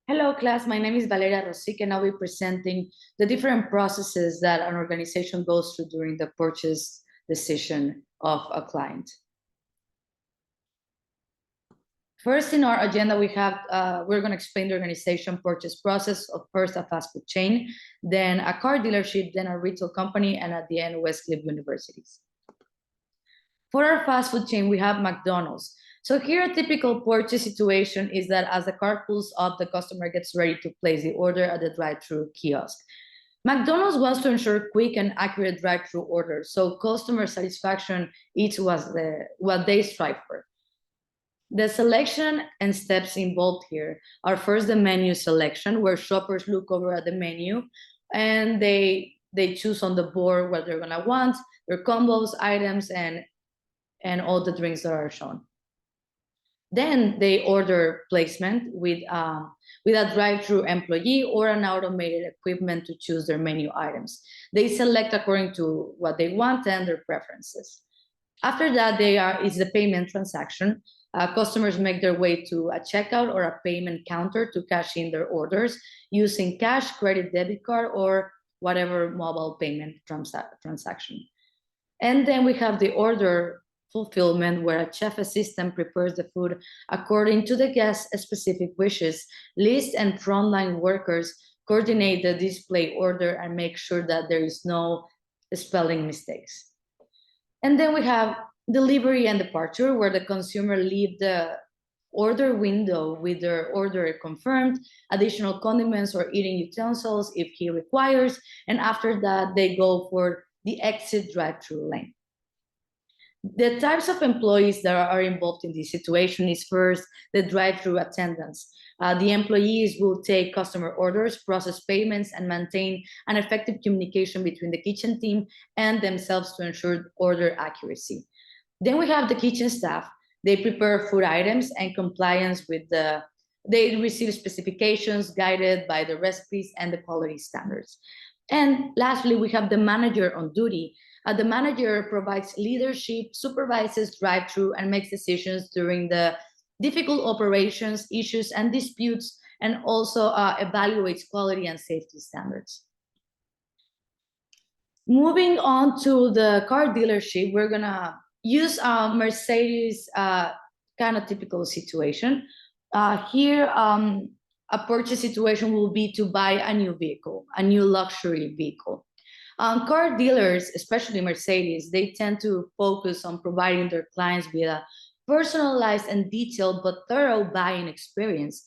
Hello, class. My name is Valeria Rosic, and I'll be presenting the different processes that an organization goes through during the purchase decision of a client. First in our agenda, we're going to explain the organization purchase process of first a fast food chain, then a car dealership, then a retail company, and at the end, Westcliff Universities. For our fast food chain, we have McDonald's. So here, a typical purchase situation is that as the car pulls up, the customer gets ready to place the order at the drive-through kiosk. McDonald's wants to ensure quick and accurate drive-through orders, so customer satisfaction is what they strive for. The selection and steps involved here are first the menu selection, where shoppers look over at the menu and they choose on the board what they're gonna want, their combos, items, and all the drinks that are shown. Then they order placement with a drive-through employee or an automated equipment to choose their menu items. They select according to what they want and their preferences. After that, is the payment transaction. Customers make their way to a checkout or a payment counter to cash in their orders using cash, credit, debit card, or whatever mobile payment transaction. And then we have the order fulfillment, where a chef assistant prepares the food according to the guest's specific wishes. List and frontline workers coordinate the display order and make sure that there is no spelling mistakes. And then we have delivery and departure, where the consumer leave the order window with their order confirmed, additional condiments or eating utensils if he requires, and after that, they go for the exit drive-through lane. The types of employees that are involved in this situation is first the drive-through attendants. The employees will take customer orders, process payments, and maintain an effective communication between the kitchen team and themselves to ensure order accuracy. Then we have the kitchen staff. They prepare food items and compliance with they receive specifications guided by the recipes and the quality standards. And lastly, we have the manager on duty. The manager provides leadership, supervises drive-through, and makes decisions during the difficult operations, issues, and disputes, and also evaluates quality and safety standards. Moving on to the car dealership, we're gonna use Mercedes kind of typical situation. Here, a purchase situation will be to buy a new vehicle, a new luxury vehicle. Car dealers, especially Mercedes, they tend to focus on providing their clients with a personalized and detailed but thorough buying experience,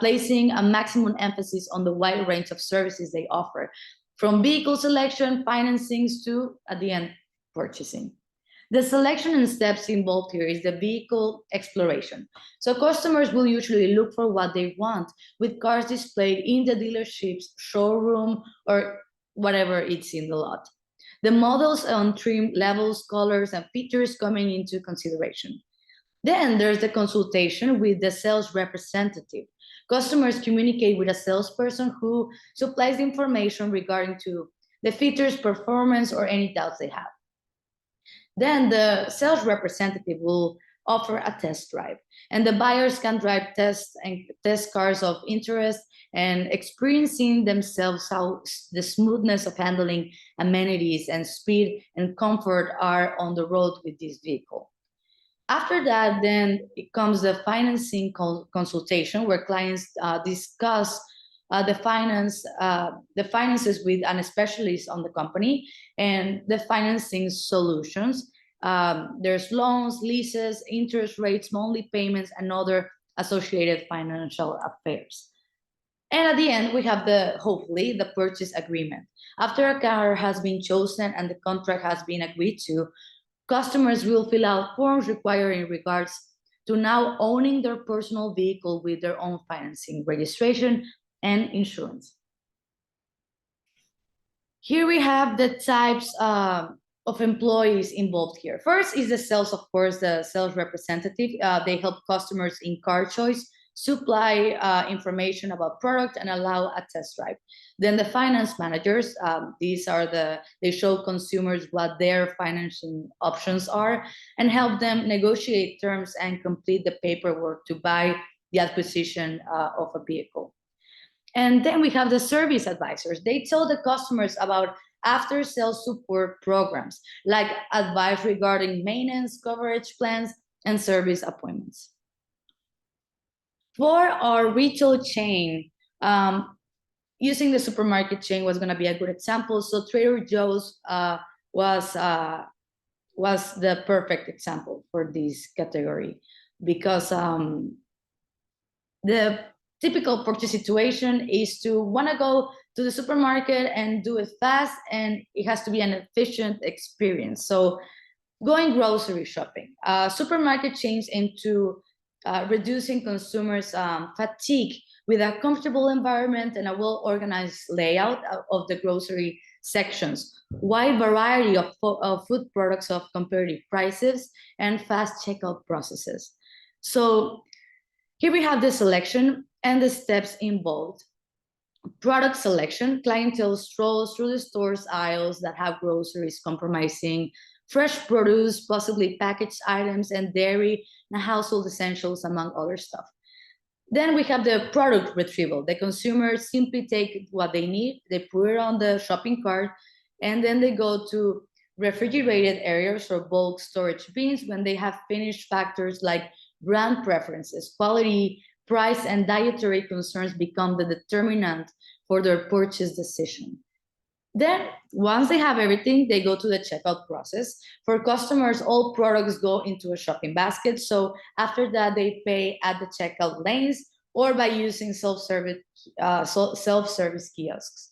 placing a maximum emphasis on the wide range of services they offer, from vehicle selection, financings to, at the end, purchasing. The selection and steps involved here is the vehicle exploration. So customers will usually look for what they want, with cars displayed in the dealership's showroom or whatever it's in the lot. The models on trim levels, colors, and features coming into consideration. Then there's the consultation with the sales representative. Customers communicate with a salesperson who supplies the information regarding to the features, performance, or any doubts they have. Then the sales representative will offer a test drive, and the buyers can drive test cars of interest and experiencing themselves how the smoothness of handling, amenities, and speed and comfort are on the road with this vehicle. After that, then it comes the financing consultation, where clients discuss the finances with a specialist on the company and the financing solutions. There's loans, leases, interest rates, monthly payments, and other associated financial affairs. And at the end, we have hopefully the purchase agreement. After a car has been chosen and the contract has been agreed to, customers will fill out forms required in regards to now owning their personal vehicle with their own financing, registration, and insurance. Here we have the types of employees involved here. First is the sales, of course, the sales representative. They help customers in car choice, supply information about product, and allow a test drive. Then the finance managers, they show consumers what their financing options are and help them negotiate terms and complete the paperwork to buy the acquisition of a vehicle. And then we have the service advisors. They tell the customers about after-sales support programs, like advice regarding maintenance, coverage plans, and service appointments. For our retail chain, using the supermarket chain was going to be a good example. So Trader Joe's was the perfect example for this category, because the typical purchase situation is to want to go to the supermarket and do it fast, and it has to be an efficient experience. So going grocery shopping, supermarket chains into reducing consumers' fatigue with a comfortable environment and a well-organized layout of the grocery sections, wide variety of food products of competitive prices, and fast checkout processes. So here we have the selection and the steps involved. Product selection: clientele strolls through the store's aisles that have groceries comprising fresh produce, possibly packaged items, and dairy and household essentials, among other stuff. Then we have the product retrieval. The consumers simply take what they need, they put it on the shopping cart, and then they go to refrigerated areas or bulk storage bins when they have finished factors like brand preferences, quality, price, and dietary concerns become the determinant for their purchase decision. Then, once they have everything, they go to the checkout process. For customers, all products go into a shopping basket. So after that, they pay at the checkout lanes or by using self-service kiosks.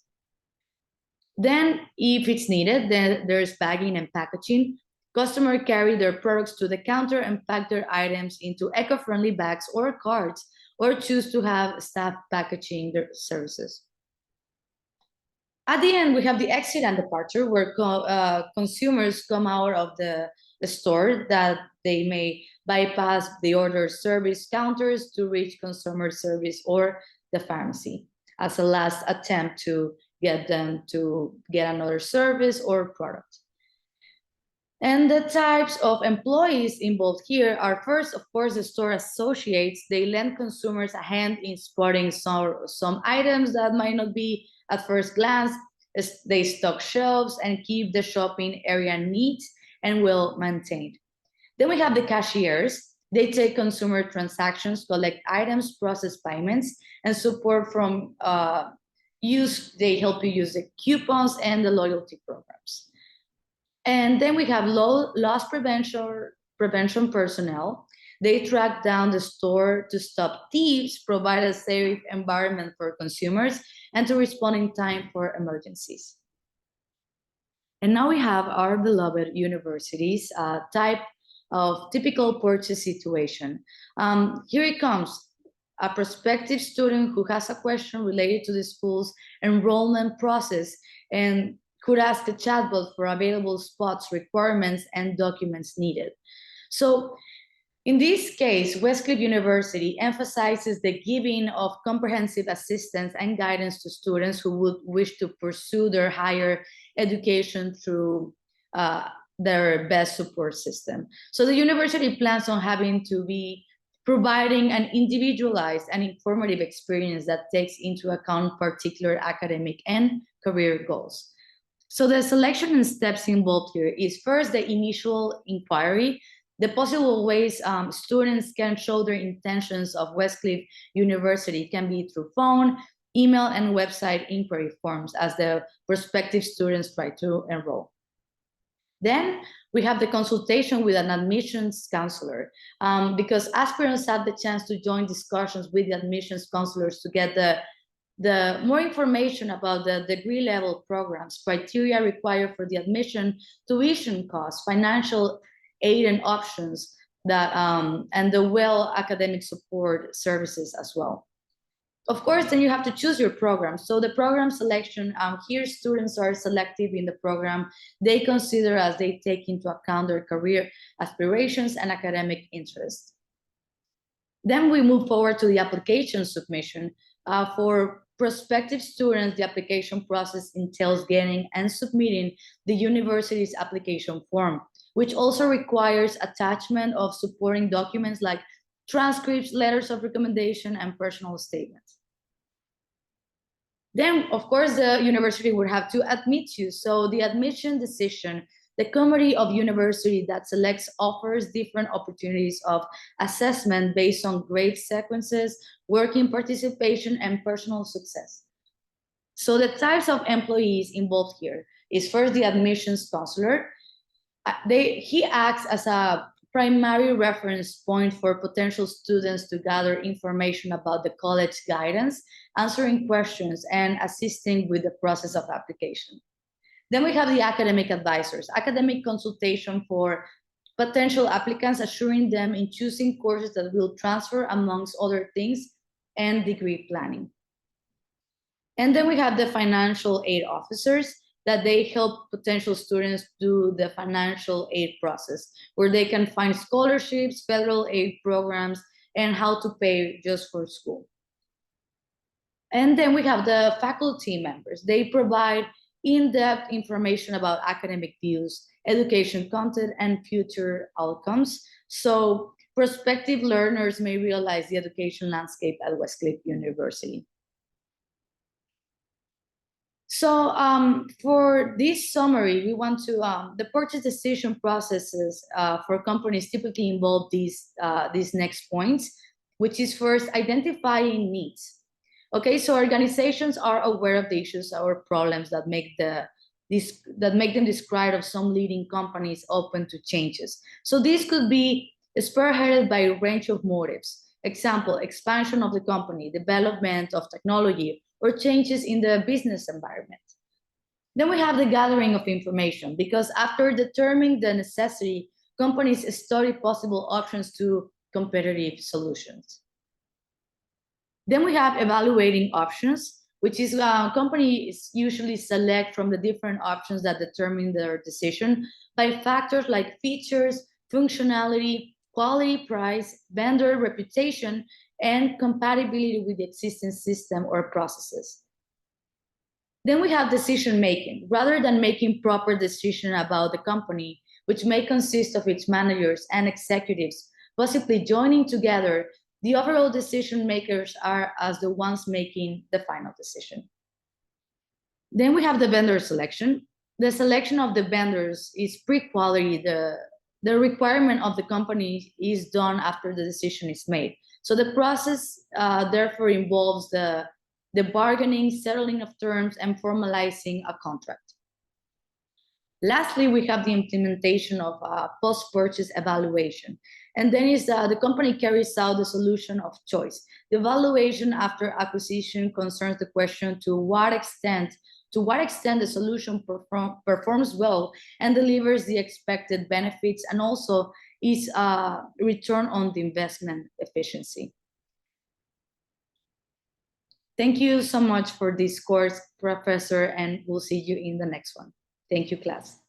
Then, if it's needed, then there's bagging and packaging. Customers carry their products to the counter and pack their items into eco-friendly bags or carts, or choose to have staff packaging their services. At the end, we have the exit and departure, where consumers come out of the store, that they may bypass the order service counters to reach consumer service or the pharmacy as a last attempt to get them to get another service or product. And the types of employees involved here are, first, of course, the store associates. They lend consumers a hand in spotting some items that might not be at first glance. They stock shelves and keep the shopping area neat and well maintained. Then we have the cashiers. They take consumer transactions, collect items, process payments, and support from they help you use the coupons and the loyalty programs. And then we have loss prevention personnel. They track down the store to stop thieves, provide a safe environment for consumers, and to respond in time for emergencies. And now we have our beloved universities, type of typical purchase situation. Here it comes. A prospective student who has a question related to the school's enrollment process and could ask a chatbot for available spots, requirements, and documents needed. So in this case, Westcliff University emphasizes the giving of comprehensive assistance and guidance to students who would wish to pursue their higher education through their best support system. So the university plans on having to be providing an individualized and informative experience that takes into account particular academic and career goals. So the selection and steps involved here is, first, the initial inquiry, the possible ways students can show their intentions of Westcliff University can be through phone, email, and website inquiry forms as the prospective students try to enroll. Then we have the consultation with an admissions counselor, because aspirants have the chance to join discussions with the admissions counselors to get the more information about the degree level programs, criteria required for the admission, tuition costs, financial aid and options, that and the well academic support services as well. Of course, then you have to choose your program. So the program selection, here students are selective in the program they consider as they take into account their career aspirations and academic interests. Then we move forward to the application submission. For prospective students, the application process entails getting and submitting the university's application form, which also requires attachment of supporting documents like transcripts, letters of recommendation, and personal statements. Then, of course, the university would have to admit you. So the admission decision, the committee of university that selects offers different opportunities of assessment based on grade sequences, working participation, and personal success. So the types of employees involved here is first the admissions counselor. He acts as a primary reference point for potential students to gather information about the college guidance, answering questions, and assisting with the process of application. Then we have the academic advisors, academic consultation for potential applicants, assuring them in choosing courses that will transfer amongst other things, and degree planning. And then we have the financial aid officers that they help potential students do the financial aid process, where they can find scholarships, federal aid programs, and how to pay just for school. And then we have the faculty members. They provide in-depth information about academic views, education content, and future outcomes. So prospective learners may realize the education landscape at Westcliff University. So for this summary, we want to, the purchase decision processes for companies typically involve these next points, which is first identifying needs. Okay, so organizations are aware of the issues or problems that make them describe of some leading companies open to changes. So this could be spearheaded by a range of motives. Example, expansion of the company, development of technology, or changes in the business environment. Then we have the gathering of information, because after determining the necessity, companies study possible options to competitive solutions. Then we have evaluating options, which is companies usually select from the different options that determine their decision by factors like features, functionality, quality, price, vendor reputation, and compatibility with the existing system or processes. Then we have decision making. Rather than making proper decision about the company, which may consist of its managers and executives, possibly joining together, the overall decision makers are as the ones making the final decision. Then we have the vendor selection. The selection of the vendors is pre-quality. The requirement of the company is done after the decision is made. So the process therefore involves the bargaining, settling of terms, and formalizing a contract. Lastly, we have the implementation of post-purchase evaluation. And then is the company carries out the solution of choice. The evaluation after acquisition concerns the question to what extent the solution performs well and delivers the expected benefits, and also is return on the investment efficiency. Thank you so much for this course, Professor, and we'll see you in the next one. Thank you, class.